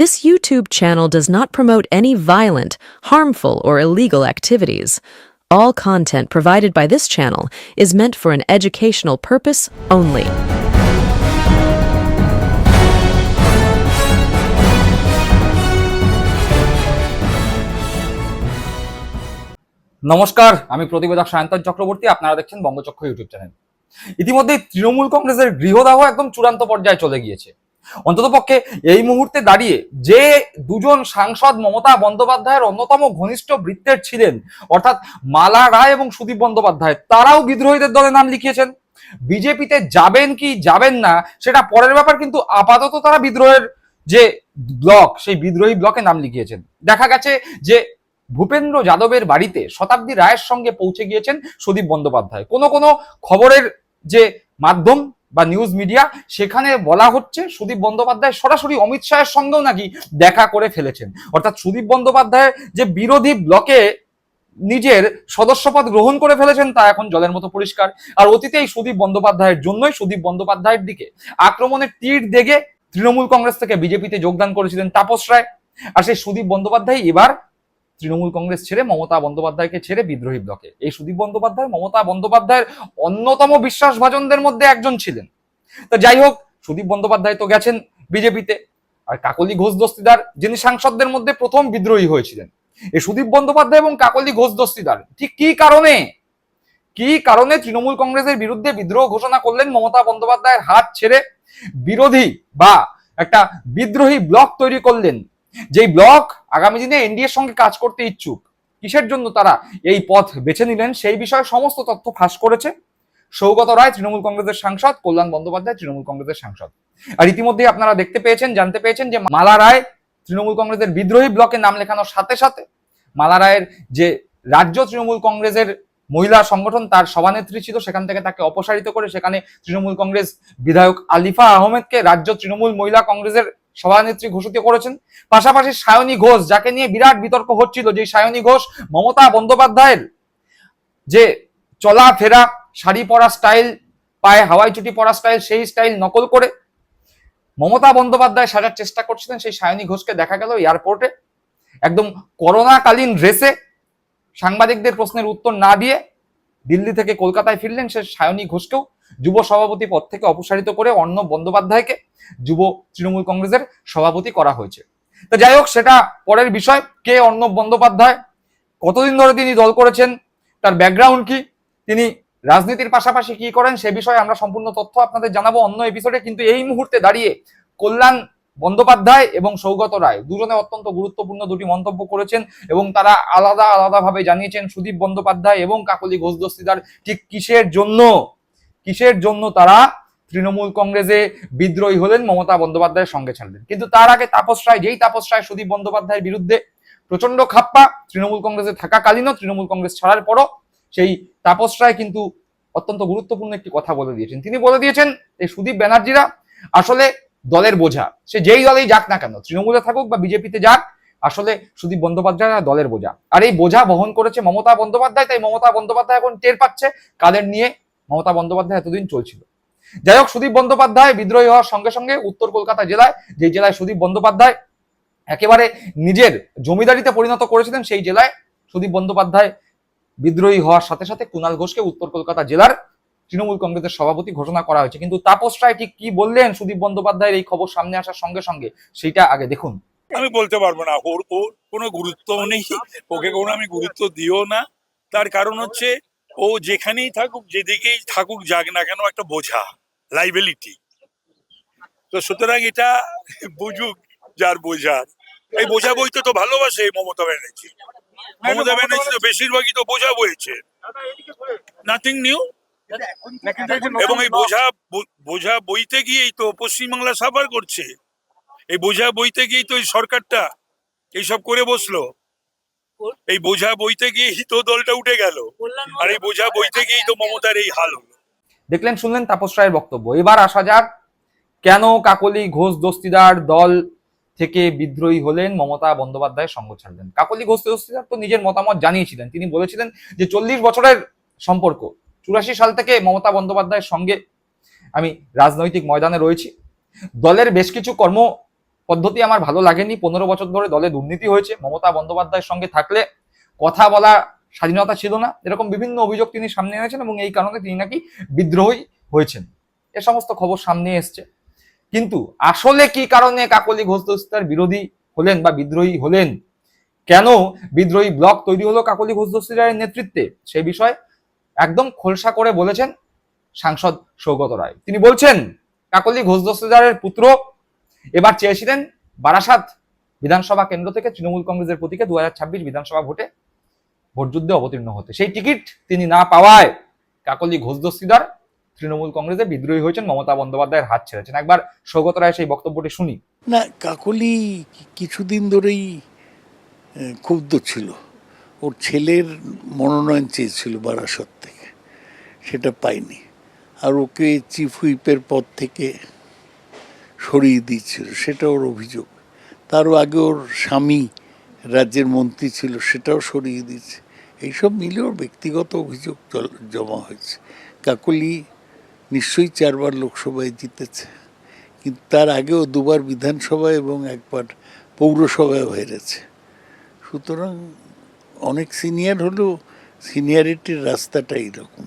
This YouTube channel does not promote any violent, harmful, or illegal activities. All content provided by this channel is meant for an educational purpose only. নমস্কার, আমি প্রতিবেদক সায়ন্তন চক্রবর্তী। আপনারা দেখছেন বঙ্গচক্র YouTube channel. ইতিমধ্যে তৃণমূল কংগ্রেসের গৃহদাহ একদম চূড়ান্ত পর্যায়ে চলে গিয়েছে। অন্ততপক্ষে এই মুহূর্তে দাঁড়িয়ে যে দুজন সাংসদ মমতা বন্দ্যোপাধ্যায়ের অন্যতম ঘনিষ্ঠ বৃত্তের ছিলেন, অর্থাৎ মালা রায় এবং সুদীপ বন্দ্যোপাধ্যায়, তারাও বিদ্রোহীদের দলে নাম লিখিয়েছেন। বিজেপিতে যাবেন কি যাবেন না সেটা পরের ব্যাপার, কিন্তু আপাতত তারা বিদ্রোহের যে ব্লক, সেই বিদ্রোহী ব্লকে নাম লিখিয়েছেন। দেখা গেছে যে ভূপেন্দ্র যাদবের বাড়িতে শতাব্দী রায়ের সঙ্গে পৌঁছে গিয়েছেন সুদীপ বন্দ্যোপাধ্যায়। কোনো কোনো খবরের যে মাধ্যম বা নিউজ মিডিয়া, সেখানে বলা হচ্ছে সুদীপ বন্দ্যোপাধ্যায় সরাসরি অমিত শাহের সঙ্গেও নাকি দেখা করে ফেলেছেন। অর্থাৎ সুদীপ বন্দ্যোপাধ্যায় যে বিরোধী ব্লকে নিজের সদস্যপদ গ্রহণ করে ফেলেছেন তা এখন জলের মতো পরিষ্কার। আর অতীতে এই সুদীপ বন্দ্যোপাধ্যায়ের জন্যই সুদীপ বন্দ্যোপাধ্যায়ের দিকে আক্রমণের তীর দেগে তৃণমূল কংগ্রেস থেকে বিজেপিতে যোগদান করেছিলেন তাপস রায়। আর সেই সুদীপ বন্দ্যোপাধ্যায় এবার তৃণমূল কংগ্রেস ছেড়ে মমতা বন্দ্যোপাধ্যায়কে ছেড়ে বিদ্রোহী ব্লকে। এই সুদীপ বন্দ্যোপাধ্যায় মমতা বন্দ্যোপাধ্যায়ের অন্যতম বিশ্বাসভাজনদের মধ্যে একজন ছিলেন। তো যাই হোক, সুদীপ বন্দ্যোপাধ্যায় তো গেছেন বিজেপিতে। আর কাকলি ঘোষ দস্তিদার, যিনি সাংসদদের মধ্যে প্রথম বিদ্রোহী হয়েছিলেন, এই সুদীপ বন্দ্যোপাধ্যায় এবং কাকলি ঘোষ দস্তিদার ঠিক কি কারণে তৃণমূল কংগ্রেসের বিরুদ্ধে বিদ্রোহ ঘোষণা করলেন, মমতা বন্দ্যোপাধ্যায়ের হাত ছেড়ে বিরোধী বা একটা বিদ্রোহী ব্লক তৈরি করলেন, যেই ব্লক আগামী দিনে এনডিএর সঙ্গে কাজ করতে ইচ্ছুক। কিসের জন্য তারা এই পথ বেছে নিলেন সেই বিষয়ে সমস্ত তথ্য ফাঁস করেছে সৌগত রায়, তৃণমূল কংগ্রেসের সাংসদ, কল্যাণ বন্দ্যোপাধ্যায়, তৃণমূল কংগ্রেসের সাংসদ। আর ইতিমধ্যেই আপনারা জানতে পেয়েছেন যে মালা রায় তৃণমূল কংগ্রেসের বিদ্রোহী ব্লকে নাম লেখানোর সাথে সাথে মালা রায়ের যে রাজ্য তৃণমূল কংগ্রেসের মহিলা সংগঠন, তার সভানেত্রী ছিল, সেখান থেকে তাকে অপসারিত করে সেখানে তৃণমূল কংগ্রেস বিধায়ক আলিফা আহমেদকে রাজ্য তৃণমূল মহিলা কংগ্রেসের সভানেত্রী ঘোষিত করেছেন। পাশাপাশি সায়নী ঘোষ, যাকে নিয়ে বিরাট বিতর্ক হচ্ছিল, যে সায়নী ঘোষ মমতা বন্দ্যোপাধ্যায়ের যে চলাফেরা, শাড়ি পরা স্টাইল, পায়ে হাওয়াই চুটি পরা স্টাইল, সেই স্টাইল নকল করে মমতা বন্দ্যোপাধ্যায় সাজার চেষ্টা করছিলেন। সেই সায়নী ঘোষকে দেখা গেল এয়ারপোর্টে একদম করোনাকালীন ড্রেসে, সাংবাদিকদের প্রশ্নের উত্তর না দিয়ে দিল্লি থেকে কলকাতায় ফিরলেন। সে সায়নী ঘোষকেও যুব সভাপতি পদ থেকে অপসারিত করে অর্ণব বন্দ্যোপাধ্যায়কে যুব তৃণমূল কংগ্রেসের সভাপতি করা হয়েছে। তো যাই হোক, সেটা পরের বিষয়। কে অর্ণব বন্দ্যোপাধ্যায়, কতদিন ধরে তিনি দল করেছেন, তার ব্যাকগ্রাউন্ড কি, তিনি রাজনীতির পাশাপাশি কি করেন, সে বিষয়ে আমরা সম্পূর্ণ তথ্য আপনাদের জানাবো অন্য এপিসোডে। কিন্তু এই মুহূর্তে দাঁড়িয়ে কল্যাণ বন্দ্যোপাধ্যায় এবং সৌগত রায় দুজনে অত্যন্ত গুরুত্বপূর্ণ দুটি মন্তব্য করেছেন এবং তারা আলাদা ভাবে জানিয়েছেন সুদীপ বন্দ্যোপাধ্যায় এবং কাকলি ঘোষ দস্তিদার ঠিক কিসের জন্য তারা তৃণমূল কংগ্রেসে বিদ্রোহী হলেন, মমতা বন্দ্যোপাধ্যায়ের সঙ্গে ছাড়লেন। কিন্তু তার আগে তাপস রায় সুদীপ বন্দ্যোপাধ্যায়ের বিরুদ্ধে প্রচন্ড খাপ্পা, তৃণমূল কংগ্রেসে থাকাকালীনও, তৃণমূল কংগ্রেস ছাড়ার পরও সেই তাপস রায় কিন্তু অত্যন্ত গুরুত্বপূর্ণ একটি কথা বলে দিয়েছেন। তিনি বলে দিয়েছেন এই সুদীপ ব্যানার্জিরা আসলে দলের বোঝা। সে যেই দলেই যাক না কেন, তৃণমূলে থাকুক বা বিজেপিতে যাক, আসলে সুদীপ বন্দ্যোপাধ্যায় দলের বোঝা। আর এই বোঝা বহন করেছে মমতা বন্দ্যোপাধ্যায়। তাই মমতা বন্দ্যোপাধ্যায় এখন টের পাচ্ছে কাদের নিয়ে মমতা বন্দ্যোপাধ্যায় এতদিন চলছিল। যাই হোক, সুদীপ বন্দ্যোপাধ্যায় বিদ্রোহী হওয়ার সঙ্গে সঙ্গে উত্তর কলকাতা জেলায়, যে জেলায় সুদীপ বন্দ্যোপাধ্যায় একেবারে নিজের জমিদারিতে পরিণত করেছিলেন, সেই জেলায় সুদীপ বন্দ্যোপাধ্যায় বিদ্রোহী হওয়ার সাথে সাথে কুণাল ঘোষকে উত্তর কলকাতা জেলার তৃণমূল কংগ্রেসের সভাপতি ঘোষণা করা হয়েছে। কিন্তু তাপস রায় ঠিক কি বললেন সুদীপ বন্দ্যোপাধ্যায়ের এই খবর সামনে আসার সঙ্গে সঙ্গে, সেইটা আগে দেখুন। আমি বলতে পারবো না, ওর কোনো গুরুত্ব নেই, ওকে কোনো আমি গুরুত্ব দিও না। তার কারণ হচ্ছে ও যেখানেই থাকুক, যেদিকেই থাকুক যাক না কেন, একটা বোঝা, লাইবিলিটি। তো সুতরাং এটা বুঝুক যার বোঝার। এই বোঝা বইতে তো ভালোবাসে মমতা ব্যানার্জি তো বেশিরভাগই তো বোঝা বইছে, নাথিং নিউ। এবং এই বোঝা বইতে গিয়েই তো পশ্চিমবাংলা সাফার করছে। এই বোঝা বইতে গিয়েই তো এই সরকারটা এইসব করে বসলো। এই বোঝা বইতে গিয়েই তো দলটা উঠে গেল, আর এই বোঝা বইতে গিয়েই তো মমতার এই হাল হলো। দেখলেন, শুনলেন তাপস রায়ের বক্তব্য। এবার আসা যাক কেন কাকলি ঘোষ দস্তিদার দল থেকে বিদ্রোহী হলেন, মমতা বন্দ্যোপাধ্যায়ের সঙ্গ ছাড়লেন। কাকলি ঘোষ দস্তিদার তো নিজের মতামত জানিয়েছিলেন। তিনি বলেছিলেন যে 40 বছরের সম্পর্ক, 84 সাল থেকে মমতা বন্দ্যোপাধ্যায়ের সঙ্গে আমি রাজনৈতিক ময়দানে রয়েছি। দলের বেশ কিছু পদ্ধতি আমার ভালো লাগেনি। 15 বছর ধরে দলে দুর্নীতি হয়েছে, মমতা বন্দ্যোপাধ্যায়ের সঙ্গে থাকলে কথা বলা স্বাধীনতা ছিল না, এরকম বিভিন্ন অভিযোগ তিনি সামনে এনেছেন এবং এই কারণে তিনি নাকি বিদ্রোহী হয়েছেন। এ সমস্ত খবর সামনে এসছে। কিন্তু আসলে কি কারণে কাকলি ঘোষ দস্তিদার বিরোধী হলেন বা বিদ্রোহী হলেন, কেন বিদ্রোহী ব্লক তৈরি হলো কাকলি ঘোষ দস্তিদারের নেতৃত্বে, সেই বিষয়ে একদম খোলসা করে বলেছেন সাংসদ সৌগত রায়। তিনি বলছেন কাকলি ঘোষ দস্তিদারের পুত্র এবার চেয়েছিলেন বারাসাত বিধানসভা কেন্দ্র থেকে তৃণমূল কংগ্রেসের প্রতীকে 2026 বিধানসভা ভোটে ভোটযুদ্ধে অবতীর্ণ হতে। সেই টিকিট তিনি না পাওয়ায় কাকলি ঘোষ দস্তিদার তৃণমূল কংগ্রেসে বিদ্রোহী হয়েছেন, মমতা বন্দ্যোপাধ্যায়ের হাত ছেড়েছেন। একবার সৌগত রায় সেই বক্তব্যটি শুনি। না, কাকলি কিছুদিন ধরেই ক্ষুব্ধ ছিল। ওর ছেলের মনোনয়ন চেয়েছিল বারাসত থেকে, সেটা পায়নি, আর ওকে চিফ হুইপের পদ থেকে সরিয়ে দিয়েছিল, সেটা ওর অভিযোগ। তারও আগে ওর স্বামী রাজ্যের মন্ত্রী ছিল, সেটাও সরিয়ে দিয়েছে। এইসব মিলে ওর ব্যক্তিগত অভিযোগ জমা হয়েছে। কাকলি নিশ্চয়ই 4 বার লোকসভায় জিতেছে, কিন্তু তার আগেও 2 বার বিধানসভায় এবং 1 বার পৌরসভায় হেরেছে। সুতরাং অনেক সিনিয়র হলেও সিনিয়রিটির রাস্তাটা এইরকম।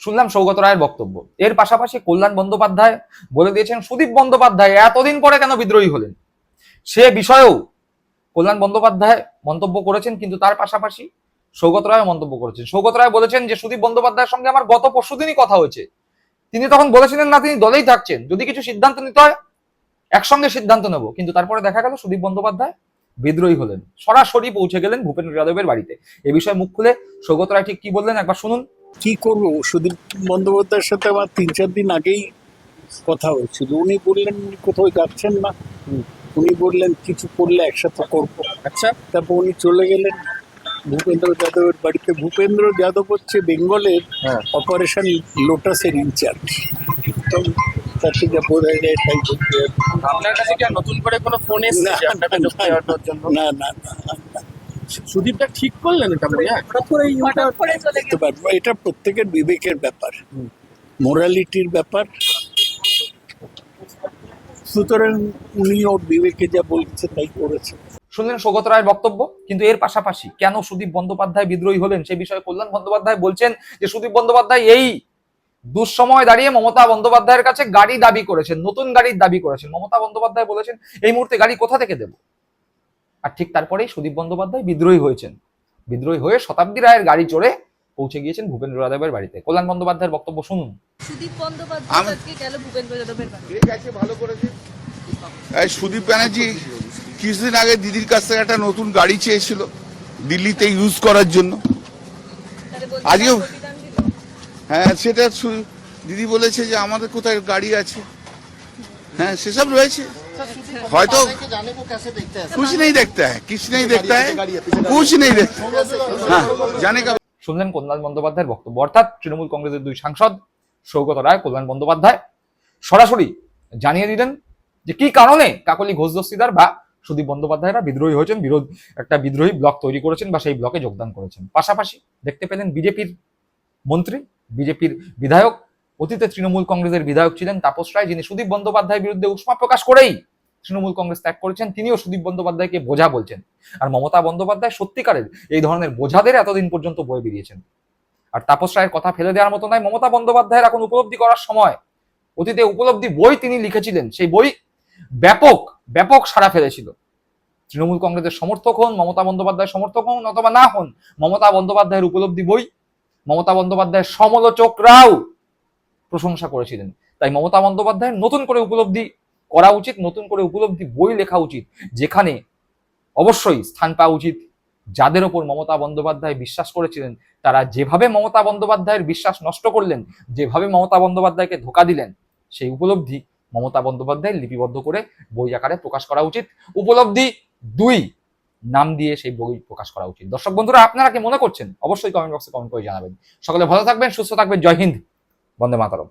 শুনলাম সৌগত রায়ের বক্তব্য। এর পাশাপাশি কল্যাণ বন্দ্যোপাধ্যায় বলে দিয়েছেন সুদীপ বন্দ্যোপাধ্যায় এতদিন পরে কেন বিদ্রোহী হলেন, সে বিষয়েও কল্যাণ বন্দ্যোপাধ্যায় মন্তব্য করেছেন, কিন্তু তার পাশাপাশি সৌগত রায় মন্তব্য করেছেন। সৌগত রায় বলেছেন যে সুদীপ বন্দ্যোপাধ্যায়ের সঙ্গে আমার গত পরশুদিনই কথা হয়েছে, তিনি তখন বলেছিলেন না তিনি দলেই থাকছেন, যদি কিছু সিদ্ধান্ত নিতে হয় একসঙ্গে সিদ্ধান্ত নেব। কিন্তু তারপরে দেখা গেল সুদীপ বন্দ্যোপাধ্যায় বিদ্রোহী হলেন, সরাসরি পৌঁছে গেলেন ভূপেন্দ্র যাদবের বাড়িতে। এ বিষয়ে মুখ খুলে সৌগত রায় ঠিক কি বললেন একবার শুনুন। কি করবো, সুদীপ বন্দ্যোপাধ্যায়ের সাথে আমার 3-4 দিন আগেই কথা হয়েছিল। উনি বললেন উনি কোথাও যাচ্ছেন না, উনি বললেন কিছু করলে একসাথে করবো। আচ্ছা, তারপর উনি চলে গেলেন ভূপেন্দ্র যাদবের বাড়িতে। ভূপেন্দ্র যাদব হচ্ছে বেঙ্গলের অপারেশন লোটাসের ইনচার্জ। তো তার থেকে বোঝা যায়, তাই বলতে আপনার কাছে কি আর নতুন করে কোনো ফোন এসেছে যে আপনাকে যোগ দেওয়ার জন্য? না না না, সুদীপটা ঠিক করলেন এটা বলে দেখতে পারবো। এটা প্রত্যেকের বিবেকের ব্যাপার, মোরালিটির ব্যাপার। সুতরাং উনি ওর বিবেকে যা বলছে তাই করেছে। শুনলেন সৌগত রায়ের বক্তব্য। কিন্তু এর পাশাপাশি কেন সুদীপ বন্দ্যোপাধ্যায় বিদ্রোহী হলেন সেই বিষয়ে কল্যাণ বন্দ্যোপাধ্যায় বলছেন যে সুদীপ বন্দ্যোপাধ্যায় এই দুঃসময় দাঁড়িয়ে মমতা বন্দ্যোপাধ্যায়ের কাছে গাড়ি দাবি করেছেন, নতুন গাড়ির দাবি করেছেন। মমতা বন্দ্যোপাধ্যায় বলেছেন এই মুহূর্তে গাড়ি কোথা থেকে দেব, আর ঠিক তারপরেই সুদীপ বন্দ্যোপাধ্যায় বিদ্রোহী হয়েছেন। বিদ্রোহী হয়ে শতাব্দী রায়ের গাড়ি চড়ে পৌঁছে গিয়েছেন ভূপেন্দ্র যাদবের বাড়িতে। কল্যাণ বন্দ্যোপাধ্যায়ের বক্তব্য শুনুন। সুদীপ বন্দ্যোপাধ্যায় আজকে গেল ভূপেন্দ্র যাদবের বাড়ি। ঠিক আছে, ভালো করেছে। এই সুদীপ ব্যানার্জি কিছুদিন আগে দিদির কাছ থেকে একটা নতুন গাড়ি চেয়েছিল দিল্লিতে ইউজ করার জন্য। আজকেও হ্যাঁ, সেটা দিদি বলেছে যে আমাদের কোথায় গাড়ি আছে, হ্যাঁ সেসব রয়েছে। হয়তো कुछ नहीं देखता है, कुछ नहीं देखता है, कुछ नहीं देखता। हाँ, जाने का। শুনলেন কল্যাণ বন্দ্যোপাধ্যায়ের বক্তব্য। অর্থাৎ তৃণমূল কংগ্রেসের 2 সাংসদ সৌগত রায়, কল্যাণ বন্দ্যোপাধ্যায় সরাসরি জানিয়ে দিলেন যে কি কারণে কাকলি ঘোষ দস্তিদার বা সুদীপ বন্দ্যোপাধ্যায়রা বিদ্রোহী হয়েছেন, একটা বিদ্রোহী ব্লক তৈরি করেছেন বা সেই ব্লকে যোগদান করেছেন। পাশাপাশি দেখতে পেলেন বিজেপির মন্ত্রী, বিজেপির বিধায়ক, অতীতে তৃণমূল কংগ্রেসের বিধায়ক ছিলেন তাপস রায়, যিনি সুদীপ বন্দ্যোপাধ্যায়ের বিরুদ্ধে উষ্মা প্রকাশ করেই তৃণমূল কংগ্রেস ত্যাগ করেছেন, তিনিও সুদীপ বন্দ্যোপাধ্যায়কে বোঝা বলছেন। আর মমতা বন্দ্যোপাধ্যায় সত্যিকারের এই ধরনের বোঝাদের এতদিন পর্যন্ত বয়ে বেরিয়েছেন। আর তাপস রায়ের কথা ফেলে দেওয়ার মতো নয়। মমতা বন্দ্যোপাধ্যায়ের এখন উপলব্ধি করার সময়। অতীতে উপলব্ধি বই তিনি লিখেছিলেন, সেই বই ব্যাপক ব্যাপক সাড়া ফেলেছিল। তৃণমূল কংগ্রেসের সমর্থক হন, মমতা বন্দ্যোপাধ্যায়ের সমর্থক হন অথবা না হন, মমতা বন্দ্যোপাধ্যায়ের উপলব্ধি বই মমতা বন্দ্যোপাধ্যায়ের সমালোচকরাও প্রশংসা করেছিলেন। তাই মমতা বন্দ্যোপাধ্যায়ের নতুন করে উপলব্ধি করা উচিত, নতুন করে উপলব্ধি বই লেখা উচিত, যেখানে অবশ্যই স্থান পাওয়া উচিত যাদের ওপর মমতা বন্দ্যোপাধ্যায় বিশ্বাস করেছিলেন, তারা যেভাবে মমতা বন্দ্যোপাধ্যায়ের বিশ্বাস নষ্ট করলেন, যেভাবে মমতা বন্দ্যোপাধ্যায়কে ধোঁকা দিলেন, সেই উপলব্ধি মমতা বন্দ্যোপাধ্যায় লিপিবদ্ধ করে বই আকারে প্রকাশ করা উচিত। উপলব্ধি 2 নাম দিয়ে সেই বই প্রকাশ করা উচিত। দর্শক বন্ধুরা, আপনারা কি মনে করছেন অবশ্যই কমেন্ট বক্সে কমেন্ট করে জানাবেন। সকলে ভালো থাকবেন, সুস্থ থাকবেন। জয় হিন্দ, বন্দে মাতরম।